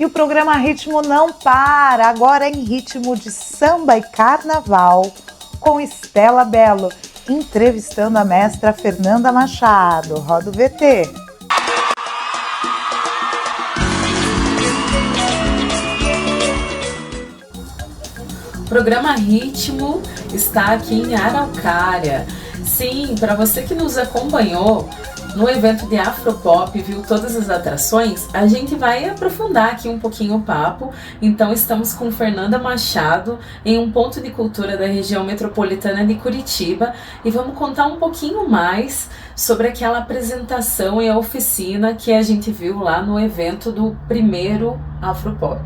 E o programa Ritmo não para, agora em ritmo de samba e carnaval, com Estela Bello, entrevistando a mestra Fernanda Machado. Roda o VT. O programa Ritmo está aqui em Araucária. Sim, para você que nos acompanhou no evento de Afropop, viu todas as atrações, a gente vai aprofundar aqui um pouquinho o papo. Então estamos com Fernanda Machado em um ponto de cultura da região metropolitana de Curitiba e vamos contar um pouquinho mais sobre aquela apresentação e a oficina que a gente viu lá no evento do primeiro Afropop.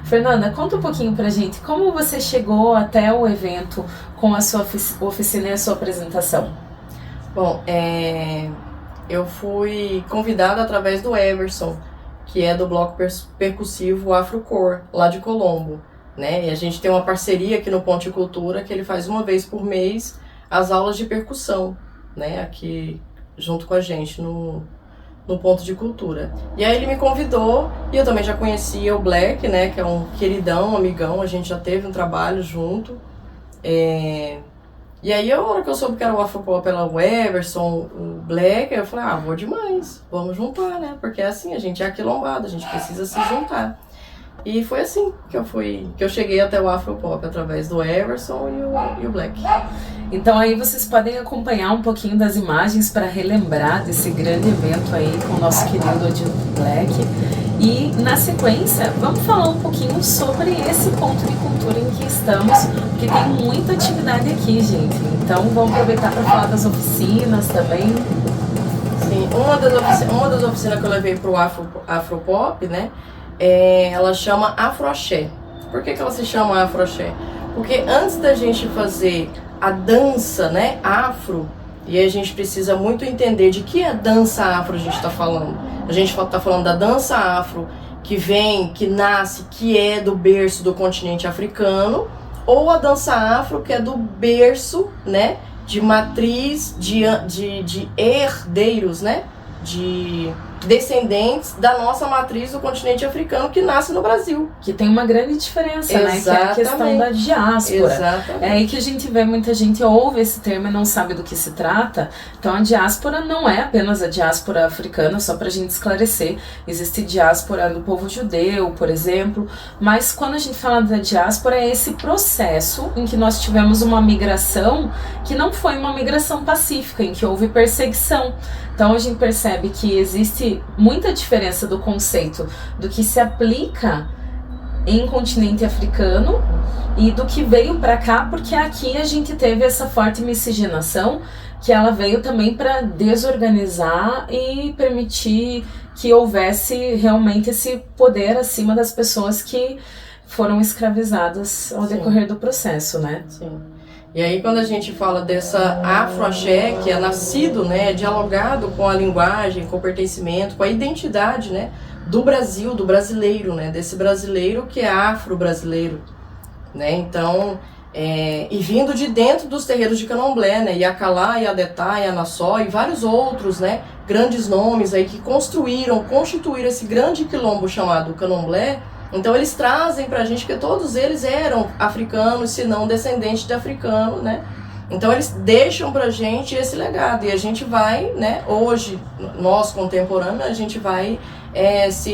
Fernanda, conta um pouquinho pra gente como você chegou até o evento com a sua oficina e a sua apresentação. Bom, eu fui convidada através do Everson, que é do bloco percussivo Afrocor, lá de Colombo, né? E a gente tem uma parceria aqui no Ponte Cultura, que ele faz uma vez por mês as aulas de percussão, né? Aqui junto com a gente no Ponto de Cultura. E aí ele me convidou, e eu também já conhecia o Black, né? Que é um queridão, um amigão, a gente já teve um trabalho junto. E aí, a hora que eu soube que era o Afropop pela Everson, o Black, eu falei, vou demais, vamos juntar, né? Porque é assim, a gente é aquilombado, a gente precisa se juntar. E foi assim que eu cheguei até o Afropop, através do Everson e o Black. Então aí vocês podem acompanhar um pouquinho das imagens para relembrar desse grande evento aí com o nosso querido Odilo Black. E na sequência, vamos falar um pouquinho sobre esse ponto de cultura em que estamos, porque tem muita atividade aqui, gente. Então vamos aproveitar para falar das oficinas também. Sim, uma das oficinas que eu levei para o Afropop, né, ela chama Afroaxé. Por que ela se chama Afroaxé? Porque antes da gente fazer a dança, né, afro, e a gente precisa muito entender de que a dança afro a gente está falando. A gente está falando da dança afro que vem, que nasce, que é do berço do continente africano, ou a dança afro que é do berço, né, de matriz, de herdeiros, né, de descendentes da nossa matriz do continente africano que nasce no Brasil. Que tem uma grande diferença, né? Que é a questão da diáspora. Exatamente. É aí que a gente vê muita gente ouve esse termo e não sabe do que se trata. Então a diáspora não é apenas a diáspora africana, só pra gente esclarecer. Existe diáspora do povo judeu, por exemplo, mas quando a gente fala da diáspora é esse processo em que nós tivemos uma migração que não foi uma migração pacífica, em que houve perseguição. Então a gente percebe que existe muita diferença do conceito do que se aplica em continente africano e do que veio para cá, porque aqui a gente teve essa forte miscigenação que ela veio também para desorganizar e permitir que houvesse realmente esse poder acima das pessoas que foram escravizadas ao decorrer do processo, né? Sim. E aí quando a gente fala dessa Afroaxé, que é nascido, né, dialogado com a linguagem, com o pertencimento, com a identidade, né, do Brasil, do brasileiro, né, desse brasileiro que é afro-brasileiro, né, então, e vindo de dentro dos terreiros de Candomblé, né, Iacalá, Iadetá, Ianassó e vários outros, né, grandes nomes aí que constituíram esse grande quilombo chamado Candomblé. Então eles trazem pra gente que todos eles eram africanos, se não descendentes de africano, né? Então eles deixam pra gente esse legado e a gente vai, né, hoje, nós contemporâneos, a gente vai se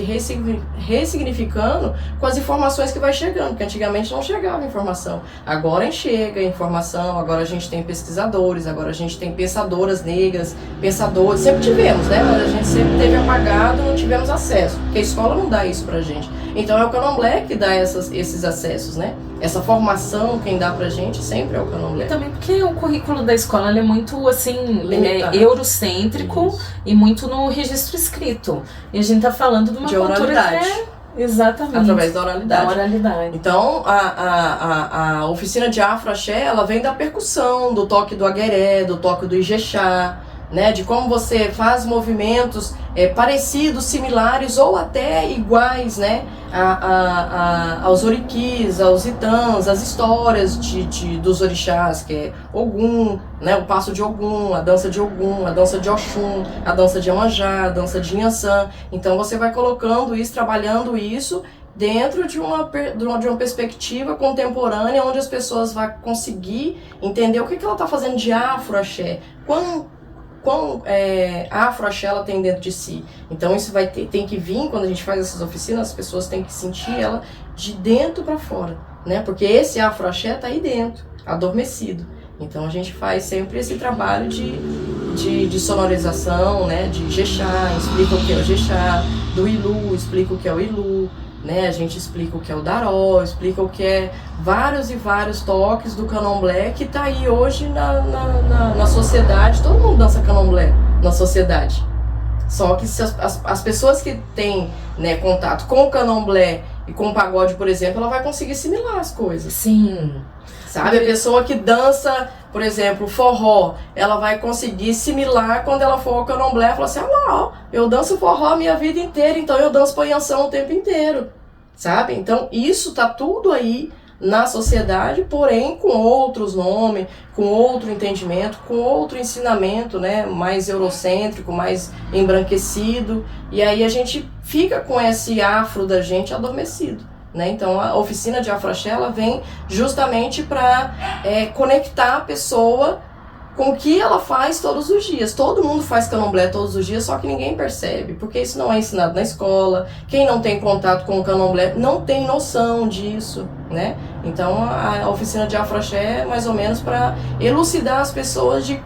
ressignificando com as informações que vai chegando, porque antigamente não chegava informação. Agora chega a informação, agora a gente tem pesquisadores, agora a gente tem pensadoras negras, pensadores, sempre tivemos, né, mas a gente sempre teve apagado, não tivemos acesso, porque a escola não dá isso pra gente. Então é o Candomblé que dá esses acessos, né? Essa formação quem dá pra gente sempre é o Candomblé. Também porque o currículo da escola ele é muito assim, eurocêntrico. Isso. E muito no registro escrito. E a gente tá falando de uma cultura oralidade. Que é exatamente através da oralidade. Da oralidade. Então a oficina de Afroaxé, ela vem da percussão, do toque do agueré, do toque do ijexá, né, de como você faz movimentos parecidos, similares ou até iguais, né, aos oriquis, aos itãs, as histórias dos orixás, que é Ogum, né, o passo de Ogum, a dança de Ogum, a dança de Oxum, a dança de Iemanjá, a dança de Inhaçã. Então você vai colocando isso, trabalhando isso dentro de uma perspectiva contemporânea, onde as pessoas vão conseguir entender o que ela está fazendo de afro-axé, quão afro-axé ela tem dentro de si. Então isso tem que vir, quando a gente faz essas oficinas, as pessoas têm que sentir ela de dentro para fora, né? Porque esse afro-axé está aí dentro, adormecido. Então a gente faz sempre esse trabalho de sonorização, né? De Jexá, explica o que é o Jexá, do Ilu, explica o que é o Ilu, né? A gente explica o que é o Daró, explica o que é vários e vários toques do candomblé que tá aí hoje na sociedade. Todo mundo dança candomblé na sociedade. Só que se as pessoas que têm, né, contato com o candomblé e com o pagode, por exemplo, ela vai conseguir assimilar as coisas. Sim. Sabe? A pessoa que dança, por exemplo, forró, ela vai conseguir assimilar quando ela for ao candomblé, falar assim, ah lá, ó, eu danço forró a minha vida inteira, então eu danço panhanção o tempo inteiro, sabe? Então isso tá tudo aí na sociedade, porém com outros nomes, com outro entendimento, com outro ensinamento, né, mais eurocêntrico, mais embranquecido, e aí a gente fica com esse afro da gente adormecido. Né? Então a oficina de afro-axé ela vem justamente para conectar a pessoa com o que ela faz todos os dias. Todo mundo faz candomblé todos os dias, só que ninguém percebe, porque isso não é ensinado na escola. Quem não tem contato com o candomblé não tem noção disso, né? Então a oficina de afro-axé é mais ou menos para elucidar as pessoas de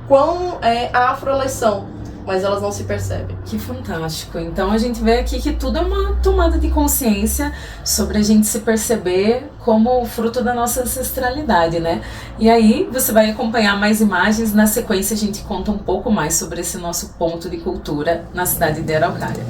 quão afro elas são, mas elas não se percebem. Que fantástico. Então a gente vê aqui que tudo é uma tomada de consciência sobre a gente se perceber como fruto da nossa ancestralidade, né? E aí você vai acompanhar mais imagens. Na sequência a gente conta um pouco mais sobre esse nosso ponto de cultura na cidade de Araucária.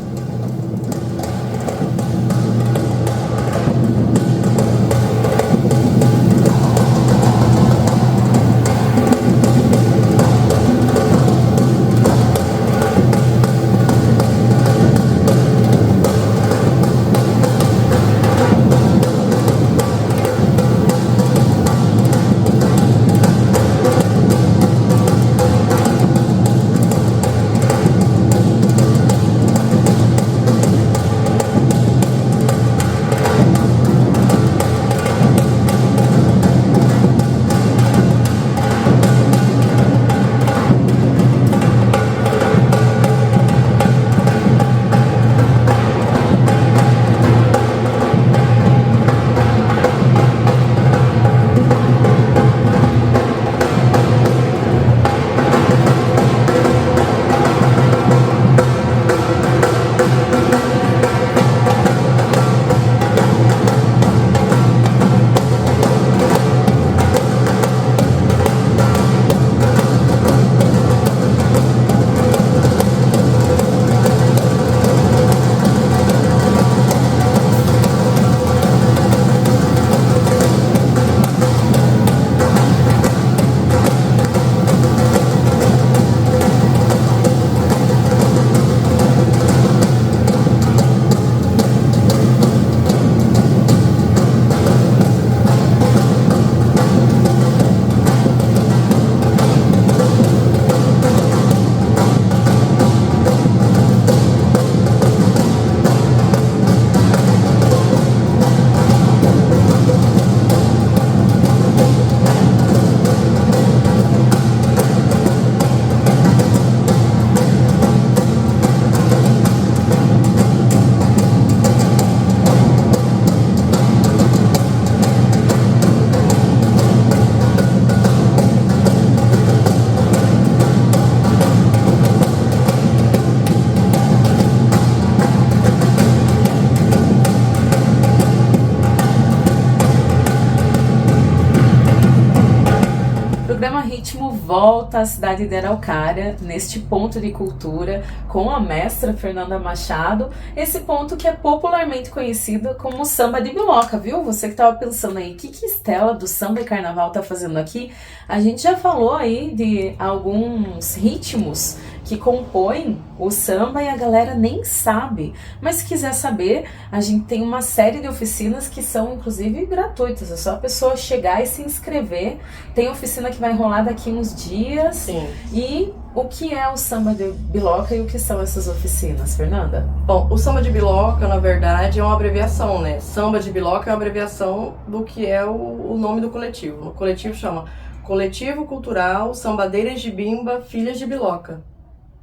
volta à cidade de Araucária, neste ponto de cultura, com a mestra Fernanda Machado, esse ponto que é popularmente conhecido como samba de biloca, viu? Você que estava pensando aí, o que Estela do Samba e Carnaval tá fazendo aqui? A gente já falou aí de alguns ritmos que compõem o samba e a galera nem sabe. Mas se quiser saber, a gente tem uma série de oficinas que são inclusive gratuitas. É só a pessoa chegar e se inscrever. Tem oficina que vai rolar daqui uns dias. Sim. E o que é o samba de biloca e o que são essas oficinas, Fernanda? Bom, o samba de biloca, na verdade, é uma abreviação, né? Samba de biloca é uma abreviação do que é o nome do coletivo. O coletivo chama Coletivo Cultural Sambadeiras de Bimba Filhas de Biloca.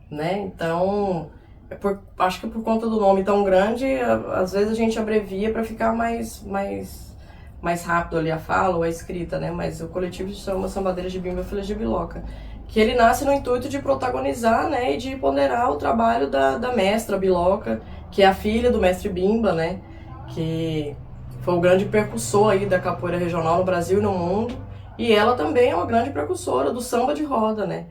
Né? Então, acho que por conta do nome tão grande, às vezes a gente abrevia para ficar mais rápido ali a fala ou a escrita, né? Mas o coletivo se chama Sambadeiras de Bimba Filhas de Biloca, que ele nasce no intuito de protagonizar, né, e de ponderar o trabalho da mestra Biloca, que é a filha do mestre Bimba, né, que foi o grande precursor aí da capoeira regional no Brasil e no mundo, e ela também é uma grande precursora do samba de roda, né?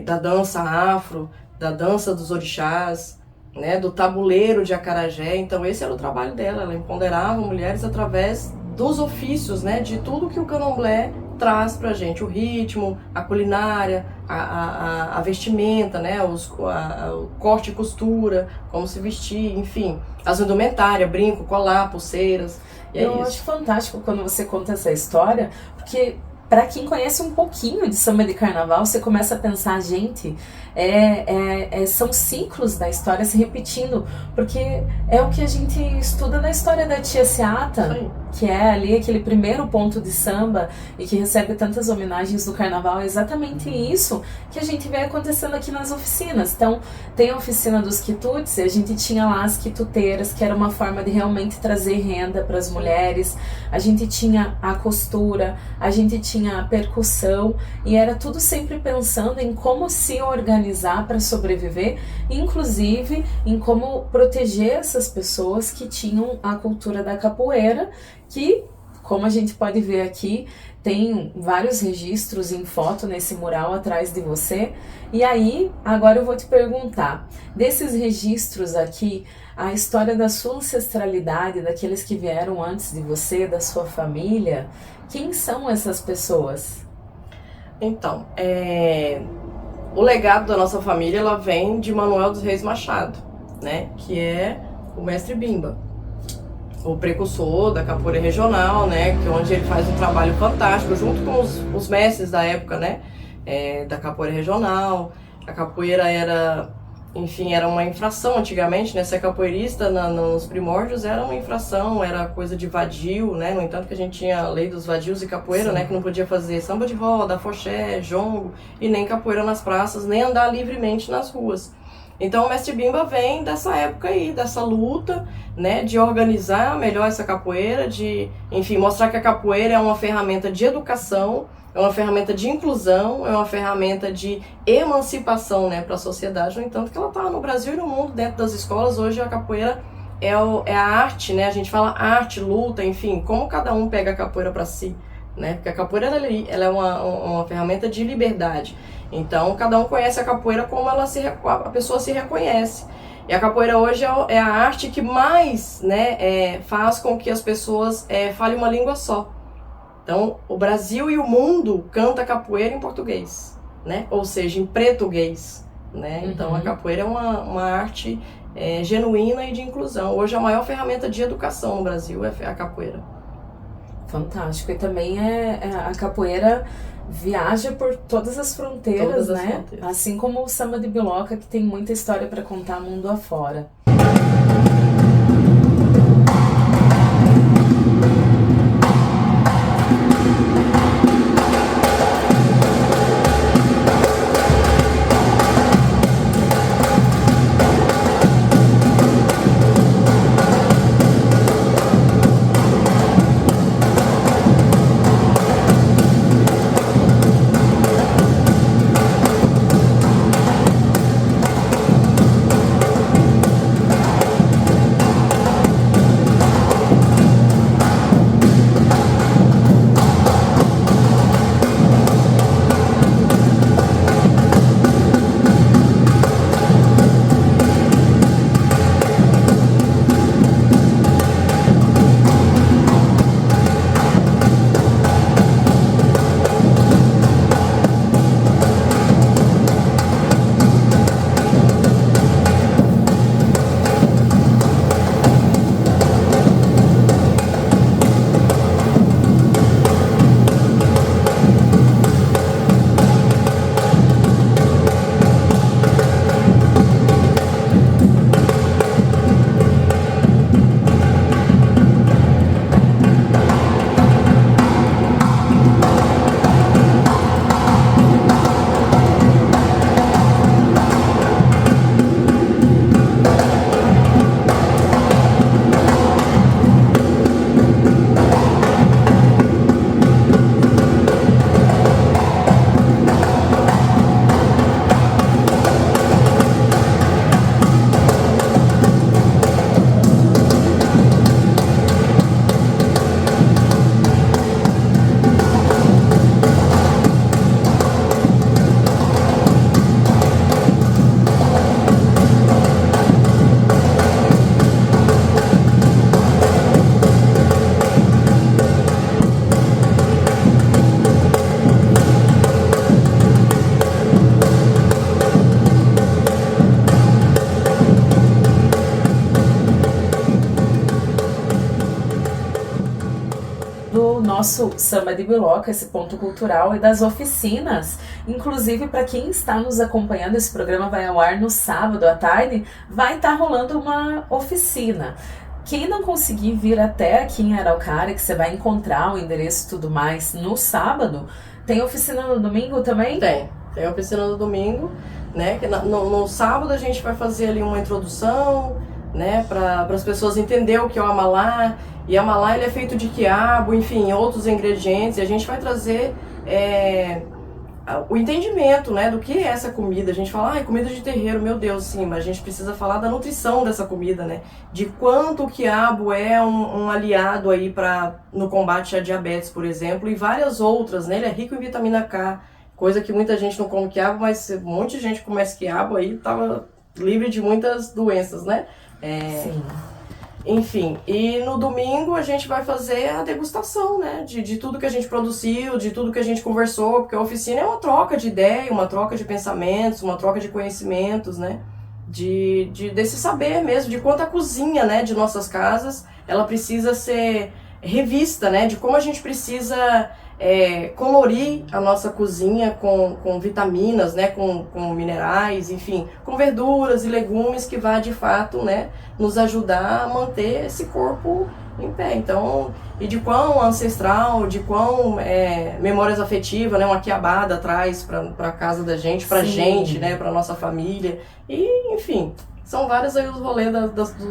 Da dança afro, da dança dos orixás, né, do tabuleiro de acarajé. Então esse era o trabalho dela, ela empoderava mulheres através dos ofícios, né, de tudo que o candomblé traz pra gente, o ritmo, a culinária, a vestimenta, né, o corte e costura, como se vestir, enfim, as indumentárias, brinco, colar, pulseiras. Eu acho fantástico quando você conta essa história, porque para quem conhece um pouquinho de samba de carnaval, você começa a pensar, gente, são ciclos da história se repetindo, porque é o que a gente estuda na história da Tia Seata, que é ali aquele primeiro ponto de samba e que recebe tantas homenagens do carnaval. É exatamente isso que a gente vê acontecendo aqui nas oficinas. Então, tem a oficina dos quitutes, e a gente tinha lá as quituteiras, que era uma forma de realmente trazer renda para as mulheres. A gente tinha a costura, a gente tinha a percussão, e era tudo sempre pensando em como se organizar para sobreviver, inclusive em como proteger essas pessoas que tinham a cultura da capoeira, que, como a gente pode ver aqui, tem vários registros em foto nesse mural atrás de você. E aí, agora eu vou te perguntar, desses registros aqui, a história da sua ancestralidade, daqueles que vieram antes de você, da sua família, quem são essas pessoas? Então, o legado da nossa família, ela vem de Manuel dos Reis Machado, né, que é o mestre Bimba, o precursor da capoeira regional, né, que onde ele faz um trabalho fantástico junto com os mestres da época, né, da capoeira regional. A capoeira era uma infração antigamente, né, ser capoeirista nos primórdios era uma infração, era coisa de vadio, né, no entanto que a gente tinha a lei dos vadios e capoeira, né, que não podia fazer samba de roda, afoxé, jongo e nem capoeira nas praças, nem andar livremente nas ruas. Então o mestre Bimba vem dessa época aí, dessa luta, né, de organizar melhor essa capoeira, de, enfim, mostrar que a capoeira é uma ferramenta de educação, é uma ferramenta de inclusão, é uma ferramenta de emancipação, né, para a sociedade. No entanto que ela está no Brasil e no mundo, dentro das escolas. Hoje a capoeira é a arte, né, a gente fala arte, luta, enfim, como cada um pega a capoeira para si, né, porque a capoeira ela é uma ferramenta de liberdade. Então, cada um conhece a capoeira como a pessoa se reconhece. E a capoeira hoje é a arte que mais, né, faz com que as pessoas falem uma língua só. Então, o Brasil e o mundo canta capoeira em português, né? Ou seja, em português, né? Então, a capoeira é uma arte genuína e de inclusão. Hoje, a maior ferramenta de educação no Brasil é a capoeira. Fantástico. E também a capoeira viaja por todas as fronteiras, né? Assim como o samba de biloca, que tem muita história para contar mundo afora. nosso Samba de Biloca, esse ponto cultural, e das oficinas. Inclusive, para quem está nos acompanhando, esse programa vai ao ar no sábado à tarde, vai estar rolando uma oficina. Quem não conseguir vir até aqui em Araucária, que você vai encontrar o endereço e tudo mais no sábado, tem oficina no domingo também? Tem oficina no domingo, né? Que no sábado a gente vai fazer ali uma introdução, né? Para as pessoas entenderem o que é o amalá. E amalá ele é feito de quiabo, enfim, outros ingredientes. E a gente vai trazer o entendimento, né, do que é essa comida. A gente fala, comida de terreiro, meu Deus, sim, mas a gente precisa falar da nutrição dessa comida, né, de quanto o quiabo é um aliado aí no combate à diabetes, por exemplo, e várias outras, né, ele é rico em vitamina K, coisa que muita gente não come quiabo, mas um monte de gente que come quiabo aí tava livre de muitas doenças, né. Sim. Enfim, e no domingo a gente vai fazer a degustação, né, de tudo que a gente produziu, de tudo que a gente conversou, porque a oficina é uma troca de ideia, uma troca de pensamentos, uma troca de conhecimentos, né, desse saber mesmo, de quanto a cozinha, né, de nossas casas, ela precisa ser revista, né, de como a gente precisa colorir a nossa cozinha com vitaminas, né, com minerais, enfim, com verduras e legumes que vai de fato, né, nos ajudar a manter esse corpo em pé. Então, e de quão ancestral, de quão memórias afetivas, né, uma quiabada traz para casa da gente, pra gente, né, pra nossa família, e enfim. São vários aí os rolês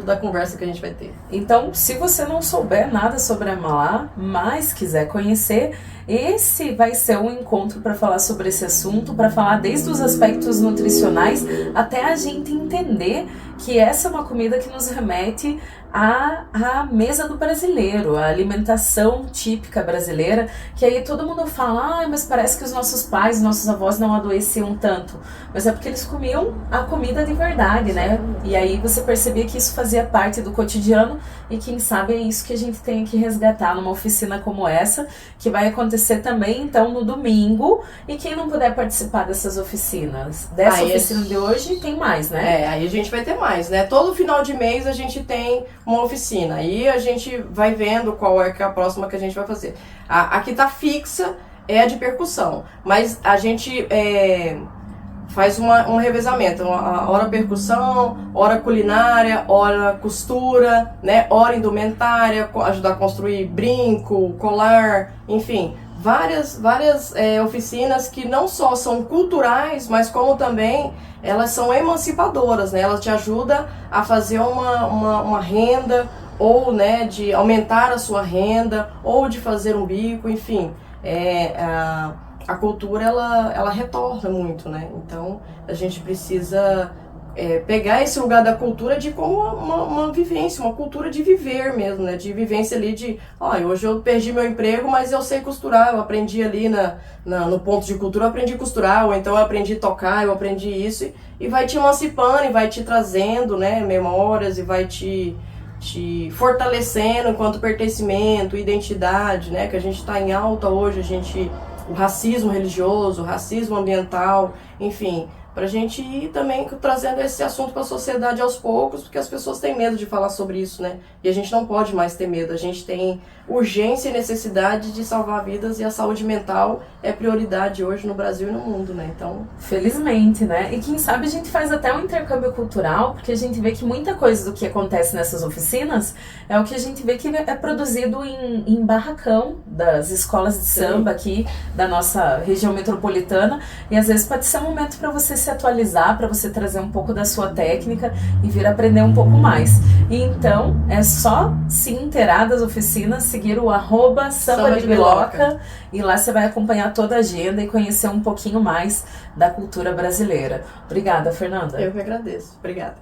da conversa que a gente vai ter. Então, se você não souber nada sobre amalá, mas quiser conhecer, esse vai ser um encontro para falar sobre esse assunto, para falar desde os aspectos nutricionais até a gente entender que essa é uma comida que nos remete à mesa do brasileiro, a alimentação típica brasileira, que aí todo mundo fala, mas parece que os nossos pais, nossos avós não adoeciam tanto, mas é porque eles comiam a comida de verdade, né? E aí você percebia que isso fazia parte do cotidiano e quem sabe é isso que a gente tem que resgatar numa oficina como essa, que vai acontecer também, então, no domingo, e quem não puder participar dessas oficinas, oficina de hoje, tem mais, né? Aí a gente vai ter mais, né? Todo final de mês a gente tem uma oficina, aí a gente vai vendo qual é que é a próxima que a gente vai fazer. A que tá fixa é a de percussão, mas a gente faz um revezamento, uma hora percussão, hora culinária, hora costura, né? Hora indumentária, ajudar a construir brinco, colar, enfim, várias oficinas que não só são culturais, mas como também elas são emancipadoras, né? Elas te ajudam a fazer uma renda, ou, né, de aumentar a sua renda, ou de fazer um bico, enfim. A cultura, ela retorna muito, né? Então, a gente precisa pegar esse lugar da cultura de como uma vivência, uma cultura de viver mesmo, né? De vivência ali de, hoje eu perdi meu emprego, mas eu sei costurar, eu aprendi ali no ponto de cultura, eu aprendi a costurar, ou então eu aprendi a tocar, eu aprendi isso, e vai te emancipando, e vai te trazendo, né, memórias, e vai te fortalecendo enquanto pertencimento, identidade, né? Que a gente está em alta hoje, o racismo religioso, o racismo ambiental, enfim, pra gente ir também trazendo esse assunto para a sociedade aos poucos, porque as pessoas têm medo de falar sobre isso, né? E a gente não pode mais ter medo, a gente tem urgência e necessidade de salvar vidas, e a saúde mental é prioridade hoje no Brasil e no mundo, né? Então, felizmente, né? E quem sabe a gente faz até um intercâmbio cultural, porque a gente vê que muita coisa do que acontece nessas oficinas é o que a gente vê que é produzido em barracão das escolas de samba aqui da nossa região metropolitana, e às vezes pode ser um momento para você se atualizar, para você trazer um pouco da sua técnica e vir aprender um pouco mais. E então, é só se inteirar das oficinas, seguir o @Samba de Biloca, e lá você vai acompanhar toda a agenda e conhecer um pouquinho mais da cultura brasileira. Obrigada, Fernanda. Eu que agradeço. Obrigada.